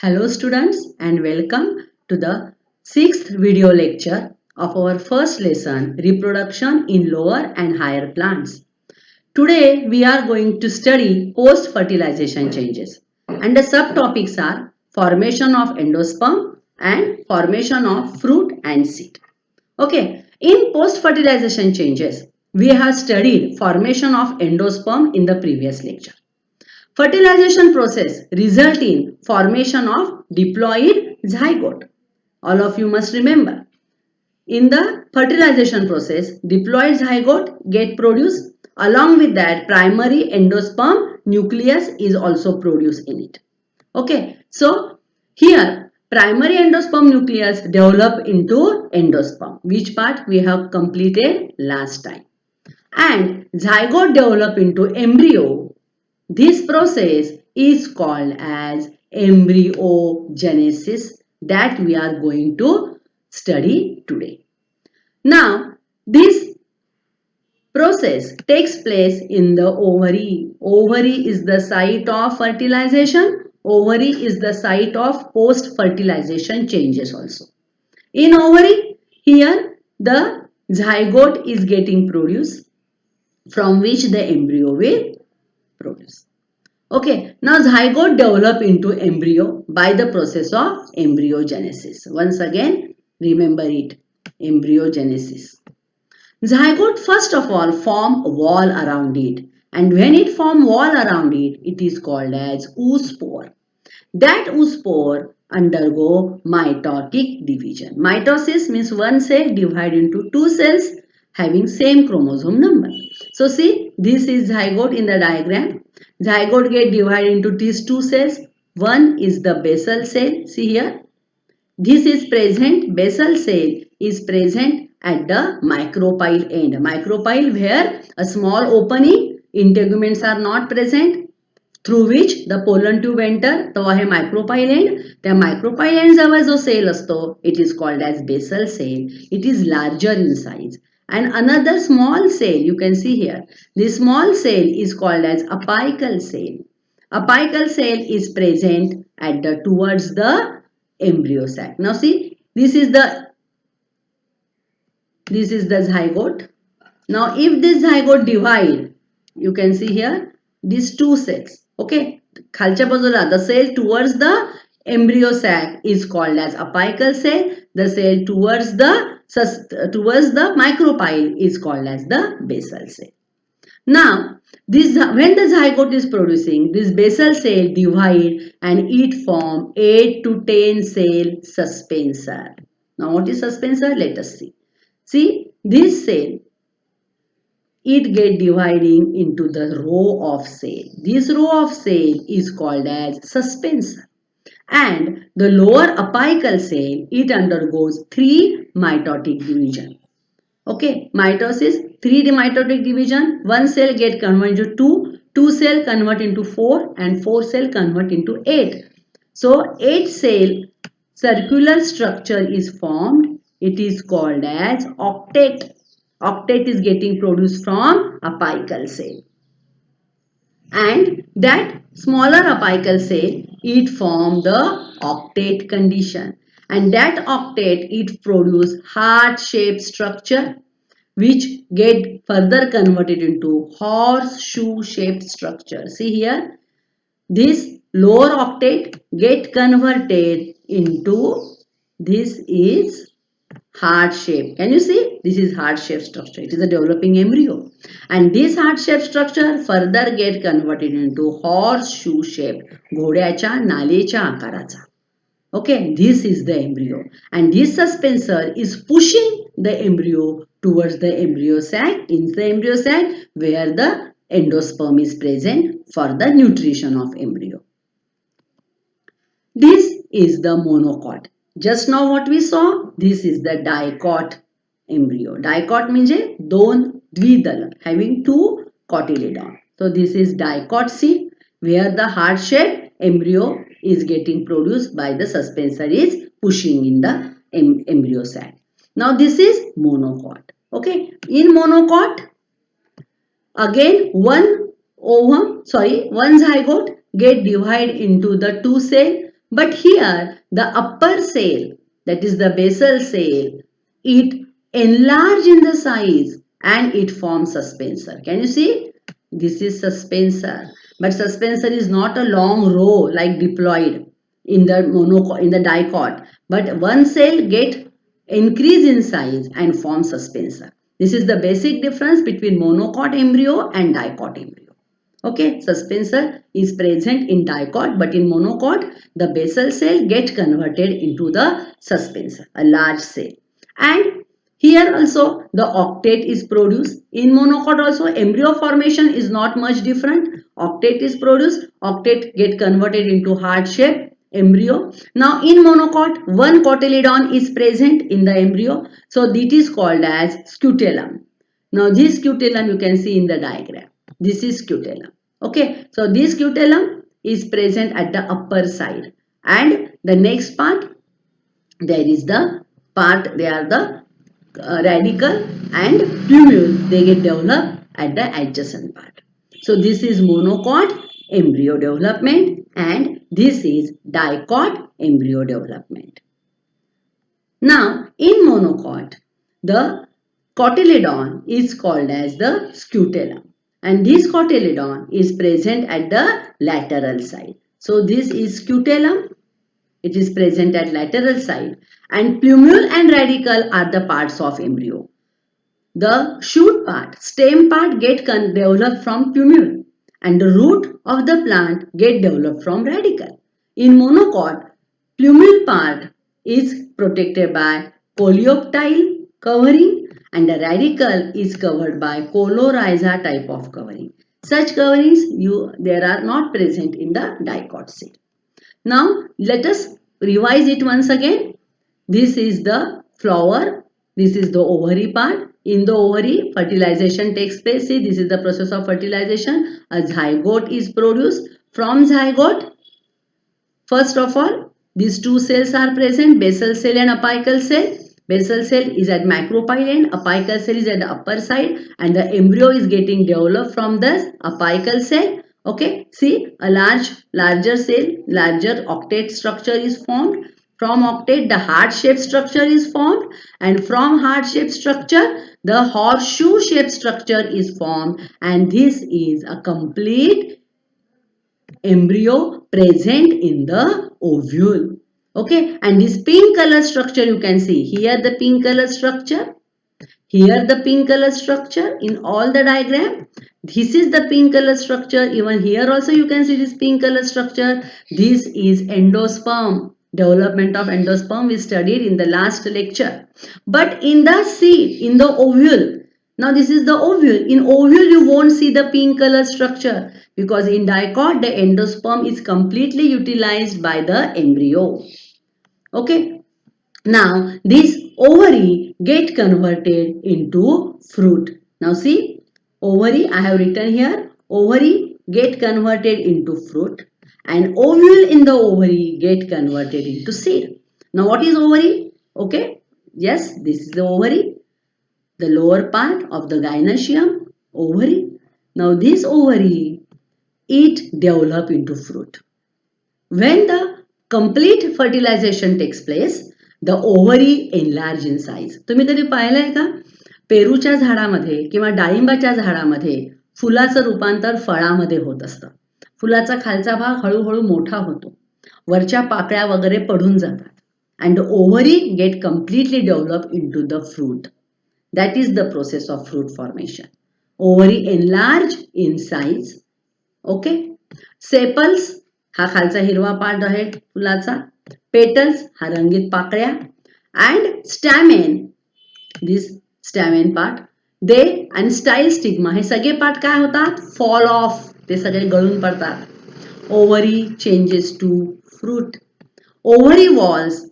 Hello students and welcome to the 6th video lecture of our first lesson Reproduction in Lower and Higher Plants. Today we are going to study post-fertilization changes and the subtopics are formation of endosperm and formation of fruit and seed. Okay, in post-fertilization changes we have studied formation of endosperm in the previous lecture. Fertilization process result in formation of diploid zygote. All of you must remember. In the fertilization process, diploid zygote get produced. Along with that, primary endosperm nucleus is also produced in it. Okay, so here primary endosperm nucleus develop into endosperm, which part we have completed last time. And zygote develop into embryo. This process is called as embryogenesis that we are going to study today. Now, this process takes place in the ovary. Ovary is the site of fertilization. Ovary is the site of post-fertilization changes also. In ovary, here the zygote is getting produced from which the embryo will produce. Okay, now zygote develop into embryo by the process of embryogenesis. Once again, remember it, embryogenesis. Zygote first of all form a wall around it, and when it form wall around it, it is called as oospore. That oospore undergo mitotic division. Mitosis means one cell divided into two cells having same chromosome number. So see, this is zygote in the diagram. Zygote get divided into these two cells. One is the basal cell. See here. This is present. Basal cell is present at the micropyle end. Micropyle where a small opening, integuments are not present, through which the pollen tube enter. तो आहे micropyle end. त्या micropyle end जवळ जो cell असतो, it is called as basal cell. It is larger in size. And another small cell you can see here. This small cell is called as apical cell. Apical cell is present at the towards the embryo sac. Now see, this is the zygote. Now if this zygote divide, you can see here these two cells. Okay, खालच्या बाजूला the cell towards the embryo sac is called as apical cell. The cell towards the micropyle is called as the basal cell. Now, when the zygote is producing, this basal cell divide and it form 8 to 10 cell suspensor. Now, what is suspensor? Let us see. See, this cell, it get dividing into the row of cell. This row of cell is called as suspensor. And the lower apical cell, it undergoes 3 mitotic division. Okay, mitosis, 3 mitotic division, one cell get converted to 2 cell convert into 4 and 4 cell convert into 8. So 8 cell circular structure is formed. It is called as octet. Octet is getting produced from apical cell. And that smaller apical cell, it form the octet condition. And that octet, it produce heart-shaped structure which get further converted into horseshoe-shaped structure. See here, this lower octet get converted into, this is heart shape. Can you see? This is heart shaped structure. It is a developing embryo. And this heart shaped structure further get converted into horseshoe shape. घोड्याच्या नालेच्या आकाराचा. Okay, this is the embryo. And this suspensor is pushing the embryo towards the embryo sac, in the embryo sac where the endosperm is present for the nutrition of embryo. This is the monocot. Just now what we saw, this is the dicot embryo. Dicot means दोन द्विदल having two cotyledon. So this is dicot C where the heart-shaped embryo is getting produced by the suspensor is pushing in the embryo sac. Now this is monocot. Okay, in monocot again one zygote get divided into the two cell. But here the upper cell, that is the basal cell, it enlarge in the size and it forms suspensor. Can you see? This is suspensor. But suspensor is not a long row like diploid in the dicot. But one cell get increase in size and form suspensor. This is the basic difference between monocot embryo and dicot embryo. Okay, suspensor is present in dicot, but in monocot, the basal cell get converted into the suspensor, a large cell. And here also the octet is produced. In monocot also embryo formation is not much different. Octet is produced, octet get converted into heart shape embryo. Now in monocot, one cotyledon is present in the embryo. So this is called as scutellum. Now this scutellum you can see in the diagram. This is scutellum. Okay, so this scutellum is present at the upper side, and the next part, there is the part, they are the radicle and plumule, they get developed at the adjacent part. So this is monocot embryo development and this is dicot embryo development. Now in monocot, the cotyledon is called as the scutellum and this cotyledon is present at the lateral side. So this is scutellum, it is present at lateral side, and plumule and radicle are the parts of embryo. The shoot part, stem part get developed from plumule and the root of the plant get developed from radicle. In monocot, plumule part is protected by coleoptile covering and the radicle is covered by coleorhiza type of covering. Such coverings there are not present in the dicot cell. Now let us revise it once again. This is the flower, this is the ovary part. In the ovary, fertilization takes place. See, this is the process of fertilization. A zygote is produced. From zygote, first of all, these two cells are present, basal cell and apical cell. Basal cell is at macropyle end, apical cell is at the upper side and the embryo is getting developed from the apical cell. Okay, see a larger cell, larger octet structure is formed. From octet, the heart-shaped structure is formed and from heart-shaped structure, the horseshoe-shaped structure is formed and this is a complete embryo present in the ovule. Okay, and this pink color structure you can see here, the pink color structure, here the pink color structure in all the diagram. This is the pink color structure. Even here also you can see this pink color structure. This is endosperm. Development of endosperm we studied in the last lecture. But in the seed, in the ovule, now this is the ovule. In ovule you won't see the pink color structure because in dicot the endosperm is completely utilized by the embryo. Okay. Now this ovary get converted into fruit. Now see, ovary I have written here, ovary get converted into fruit and ovule in the ovary get converted into seed. Now what is ovary? Okay, yes, this is the ovary, the lower part of the gynoecium, ovary. Now this ovary, it develop into fruit. When the complete fertilization takes place, the ovary enlarge in size. तुम्ही कधी पाहिलंय का? पेरूच्या झाडामध्ये किंवा डाळिंबाच्या झाडामध्ये फुलाचं रूपांतर फळामध्ये होत असतं. फुलाचा खालचा भाग हळूहळू मोठा होतो. वरच्या पाकळ्या वगैरे पडून जातात. And the ovary get completely developed into the fruit. That is the process of fruit formation. Ovary enlarge in size. Okay. Sepals हा खालचा हिरवा पार्ट आहे फुलाचा, पेटल्स हा रंगीत पाकळ्या अँड स्टॅमेन, दिस स्टॅमेन पार्ट, दे आणि स्टाईल स्टिग्मा हे सगळे पार्ट काय होतात? फॉल ऑफ, ते सगळे गळून पडतात. Ovary changes to fruit. Ovary walls,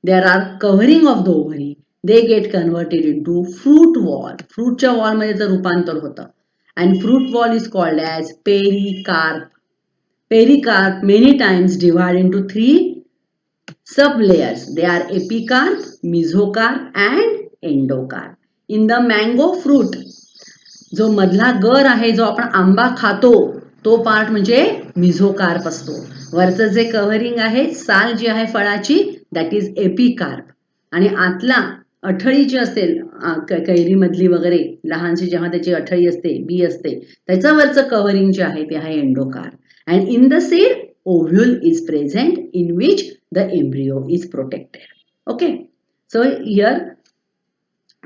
there are covering of the ovary, they get converted into fruit wall. फ्रूटच्या वॉलमध्ये त्याचं रूपांतर होतं and fruit wall is called as pericarp. Pericarp many times divide into three sublayers. They are epicarp, mesocarp and endocarp. In the mango fruit, जो मधला गर आहे, जो आपण आंबा खातो, तो पार्ट म्हणजे मिझोकार्प असतो. वरचं जे कव्हरिंग आहे, साल जी आहे फळाची, दॅट इज एपिकार्प. आणि आतला अठळी जी असेल कैरीमधली वगैरे लहानशी जेव्हा त्याची अठळी असते, बी असते, त्याचं वरचं कव्हरिंग जे आहे ते आहे endocarp. And in the seed ovule is present in which the embryo is protected. Okay, so here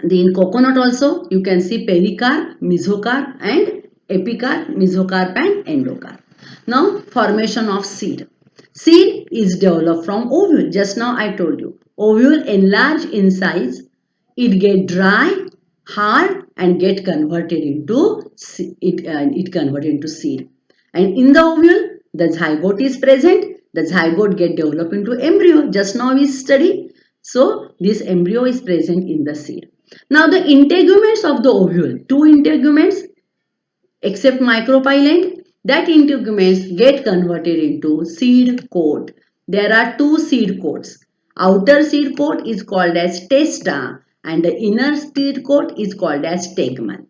in coconut also you can see pericarp, mesocarp and epicarp, mesocarp and endocarp. Now formation of seed. Seed is developed from ovule. Just now I told you. Ovule enlarge in size. It get dry, hard and get converted into it converted into seed. And in the ovule the zygote is present. The zygote get developed into embryo. Just now we studied. So this embryo is present in the seed. Now the integuments of the ovule, two integuments except micropyle, that integuments get converted into seed coat. There are two seed coats. Outer seed coat is called as testa and the inner seed coat is called as tegmen.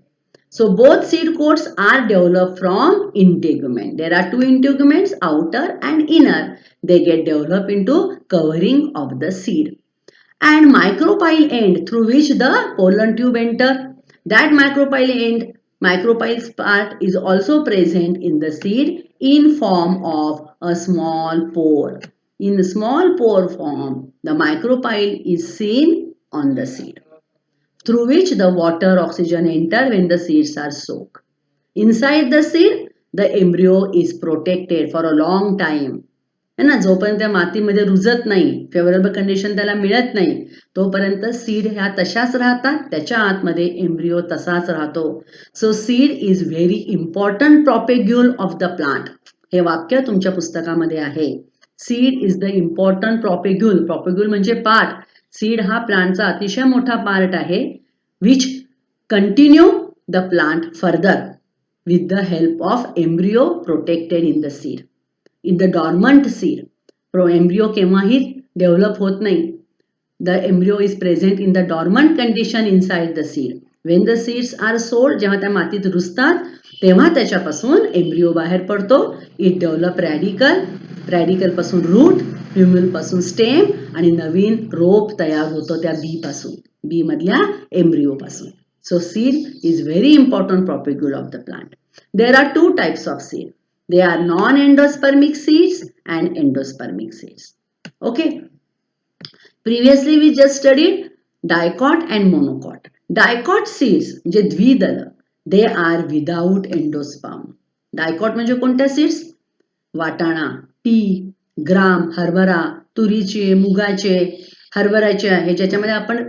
So both seed coats are developed from integument. There are two integuments, outer and inner. They get developed into covering of the seed. And micropyle end through which the pollen tube enter. That micropyle part is also present in the seed in form of a small pore. In the small pore form, the micropyle is seen on the seed, through which the water oxygen enter when the seeds are soaked. Inside the seed, the embryo is protected for a long time. है ना, जोपर्यंत त्या मातीमध्ये रुजत नाही, favourable condition त्याला मिळत नाही, तोपर्यंत सीड ह्या तशाच राहतात, त्याच्या आतमध्ये एम्ब्रियो तसाच राहतो. So seed is very important propagule of the plant. हे वाक्य तुमच्या पुस्तकामध्ये आहे. Seed is the important propagule. Propagule म्हणजे पार्ट. सीड हा प्लांटचा अतिशय मोठा पार्ट आहे, which continue the plant further with the help of embryo protected in the seed. In the dormant seed, embryo केव्हाही develop होत नाही. The embryo is present in the dormant condition inside the seed. When the seeds are sold, जेव्हा त्या मातीत रुजतात, तेव्हा त्याच्यापासून embryo बाहेर पडतो. It develop radical, radical पासून root, plumule पासून stem आणि नवीन रोप तयार होतो त्या बी पासून, बी मधल्या embryo पासून. So seed is very important propagule of the plant. There are two types of seed. They are non-endospermic seeds and endospermic seeds. Okay. Previously we just studied dicot and monocot. Dicot seeds, जे द्विदल, they are without endosperm. Dicot म्हणजे कोणत्या seeds? वाटाणा, P, ग्राम, हरभरा, तुरीचे, मुगाचे, हरभऱ्याचे आहे, ज्याच्यामध्ये आपण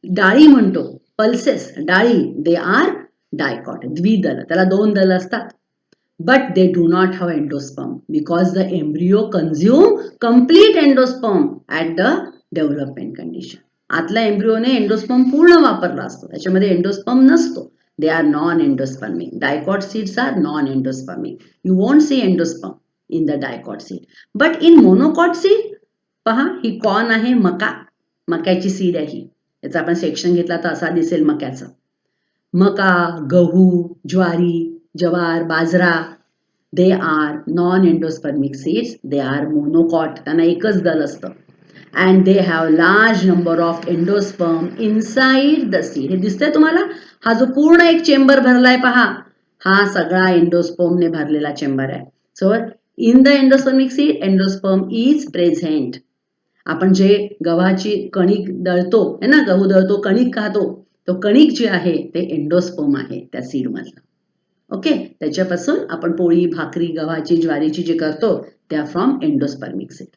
डाळी म्हणतो, पल्सेस, डाळी, they are dicot, द्विदल, त्याला दोन दल असतात. But they do not have endosperm because the embryo consume complete endosperm at the development condition. आतल्या एम्ब्रियोने एंडोस्पर्म पूर्ण वापरला असतो, त्याच्यामध्ये एंडोस्पर्म नसतो. They are non-endospermic. Dicot seeds are non-endospermic. You won't see endosperm in the dicot seed. But in monocot seed, पहा, ही corn आहे, मका, मक्याची सीड आहे ही. याचा आपण सेक्शन घेतला तर असा दिसेल मक्याचं. मका, गहू, ज्वारी, जवार, बाजरा, they are non-endospermic seeds. They are monocot. त्यांना एकच दल असतं. And they have large number of endosperm inside the seed. हे दिसतंय तुम्हाला? हा जो पूर्ण एक चेंबर भरलाय पहा, हा सगळा एंडोस्पर्मने भरलेला चेंबर आहे. So in the endospermic seed, endosperm is present. आपण जे गव्हाची कणिक दळतो, है ना, गहू दळतो, कणिक खातो, तो कणिक जे आहे ते एंडोस्पर्म आहे त्या सीड मधलं. ओके, त्याच्यापासून आपण पोळी, भाकरी, गव्हाची, ज्वारीची जे करतो त्या from endospermic seed.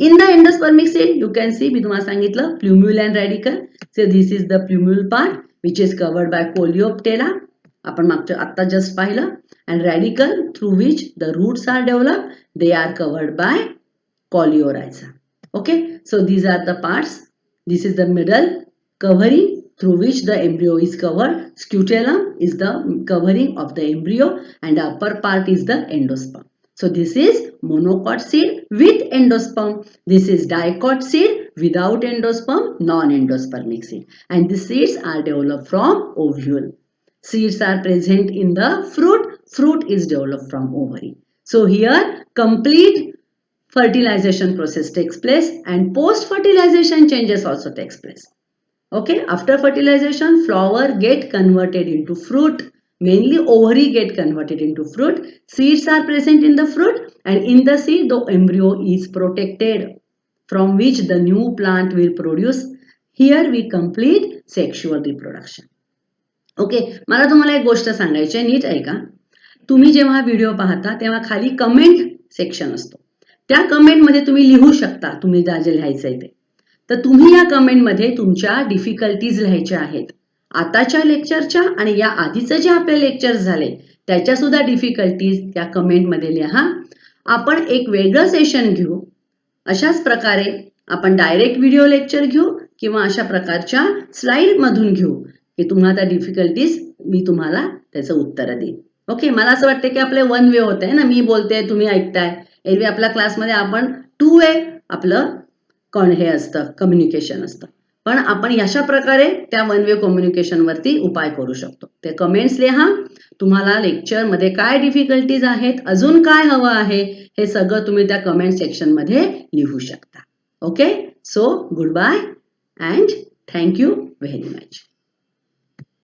In the endospermic seed you can see, मी तुम्हाला सांगितलं, plumule and radicle. So this is the plumule part which is covered by coleoptera. आपण मागच्या आत्ता जस्ट पाहिलं. And radicle through which the roots are develop, they are covered by coleorhiza. Okay, so these are the parts. This is the middle covering through which the embryo is covered. Scutellum is the covering of the embryo and the upper part is the endosperm. So this is monocot seed with endosperm. This is dicot seed without endosperm, non-endospermic seed. And the seeds are developed from ovule. Seeds are present in the fruit. fruit is developed from ovary. So here complete fertilization process takes place and post fertilization changes also takes place. Okay, after fertilization, flower get converted into fruit. Mainly ovary get converted into fruit. Seeds are present in the fruit, and in the seed the embryo is protected, from which the new plant will produce. Here we complete sexual reproduction. Okay, मला तुम्हाला एक गोष्ट सांगायची आहे, NEET ऐका. तुम्ही जेव्हा video पाहता तेव्हा खाली कमेंट सेक्शन असतो. त्या कमेंटमध्ये तुम्ही लिहू शकता तुम्ही जे लिहायचंय ते. तर तुम्ही या कमेंटमध्ये तुमच्या डिफिकल्टीज लिहायच्या आहेत. आताच्या लेक्चरच्या आणि या आधीचं जे आपले लेक्चर झाले त्याच्या सुद्धा डिफिकल्टीज त्या कमेंटमध्ये लिहा. आपण एक वेगळं सेशन घेऊ. अशाच प्रकारे आपण डायरेक्ट व्हिडिओ लेक्चर घेऊ किंवा अशा प्रकारच्या स्लाइड मधून घेऊ की तुम्हाला डिफिकल्टीज मी तुम्हाला त्याचं उत्तर देईन. ओके, मला असं वाटतं की आपले वन वे होत आहे ना, मी बोलते तुम्ही ऐकताय. एरवी आपल्या क्लासमध्ये आपण 2 वे आपलं हे असतं, कम्युनिकेशन असतं. पण आपण अशा प्रकारे त्या वन वे कम्युनिकेशन वरती उपाय करू शकतो. ते कमेंट्स लिहा. तुम्हाला लेक्चर मध्ये काय डिफिकल्टीज आहेत, अजून काय हवं आहे, हे सगळं तुम्ही त्या कमेंट सेक्शन मध्ये लिहू शकता. Okay, so goodbye and thank you very much.